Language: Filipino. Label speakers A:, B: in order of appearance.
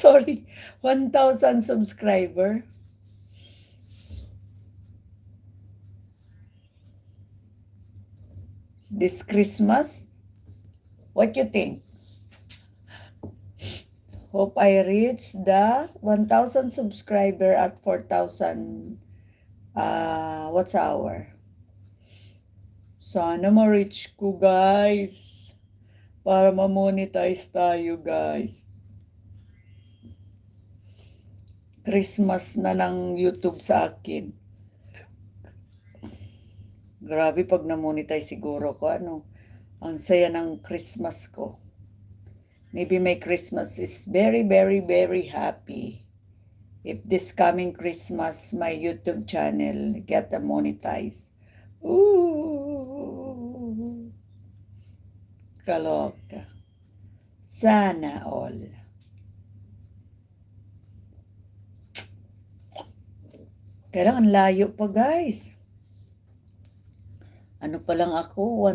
A: sorry, 1,000 subscriber. This Christmas? What you think? Hope I reach the 1,000 subscriber at 4,000 what's hour. Sana ma-reach ko, guys. Para ma-monetize tayo, guys. Christmas na ng YouTube sa akin. Grabe pag na-monetize siguro ko, ang saya ng Christmas ko. Maybe my Christmas is very, very, very happy. If this coming Christmas, my YouTube channel get a monetize. Ooh! Kaloka. Sana all. Kailangan layo pa, guys. Ano pa lang ako,